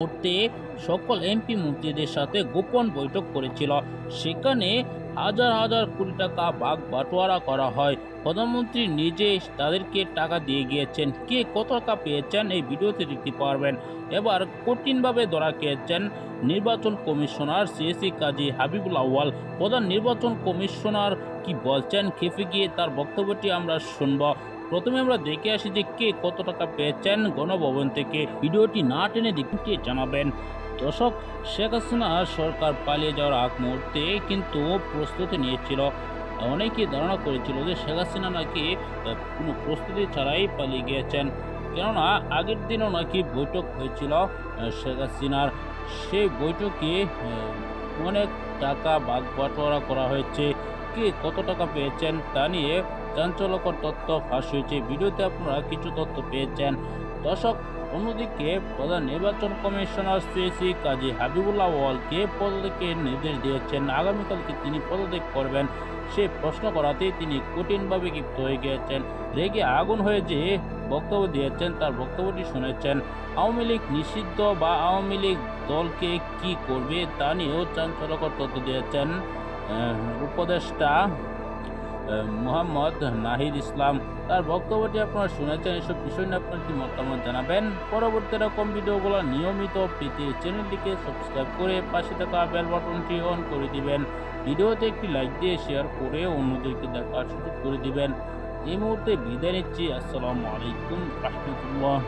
করতে সকল এমপি মন্ত্রীদের সাথে গোপন বৈঠক করেছিল। সেখানে হাজার হাজার কোটি টাকা ভাগ বাটোয়ারা করা হয়। প্রধানমন্ত্রী নিজে তাদেরকে টাকা দিয়ে গিয়েছেন। কে কত টাকা পেয়েছেন এই ভিডিওতে দেখতে পারবেন। এবার কঠিনভাবে ধরা খেয়েছেন নির্বাচন কমিশনার সিএসি কাজী হাবিবুল আউয়াল। প্রধান নির্বাচন কমিশনার কি বলছেন, খেপে গিয়ে তার বক্তব্যটি আমরা শুনব। প্রথমে আমরা দেখে আসি যে কে কত টাকা পেয়েছেন গণভবন থেকে। ভিডিওটি না টেনে দেখতে জানাবেন। দর্শক, শেখ হাসিনা সরকার পালিয়ে যাওয়ার আগ মুহূর্তে কিন্তু প্রস্তুতি নিয়েছিল। অনেকেই ধারণা করেছিল যে শেখ হাসিনা নাকি কোনো প্রস্তুতি ছাড়াই পালিয়ে গিয়েছেন, কেননা আগের দিনও নাকি বৈঠক হয়েছিল শেখ হাসিনার। সেই বৈঠকে অনেক টাকা ভাগ বাটোয়ারা করা হয়েছে। কে কত টাকা পেয়েছেন তা নিয়ে চাঞ্চল্যকর তথ্য ফাঁস হয়েছে। ভিডিওতে আপনারা কিছু তথ্য পেয়েছেন। দর্শক, অন্যদিকে প্রধান নির্বাচন কমিশনার সিএসি কাজী হাবিবুল আউয়ালকে পদত্যাগের নির্দেশ দিয়েছেন। আগামীকালকে তিনি পদত্যাগ করবেন সে প্রশ্ন করাতেই তিনি কঠিনভাবে ক্ষিপ্ত হয়ে গিয়েছেন। রেগে আগুন হয়ে যে বক্তব্য দিয়েছেন তার বক্তব্যটি শুনেছেন। আওয়ামী লীগ নিষিদ্ধ বা আওয়ামী লীগ দলকে কি করবে তা নিয়েও চাঞ্চল্যকর তথ্য দিয়েছেন উপদেষ্টা মোহাম্মদ নাহিদ ইসলাম। তার বক্তব্যটি আপনারা শুনেছেন। এসব বিষয় নিয়ে আপনার কি মতামত জানাবেন। পরবর্তী রকম ভিডিওগুলো নিয়মিত পেতে চ্যানেলটিকে সাবস্ক্রাইব করে পাশে থাকা বেল বাটনটি অন করে দিবেন। ভিডিওতে একটি লাইক দিয়ে শেয়ার করে অন্যদেরকে দেখার সুযোগ করে দিবেন। এই মুহূর্তে বিদায় নিচ্ছি। আসসালামু আলাইকুম রাহমাতুল্লাহ।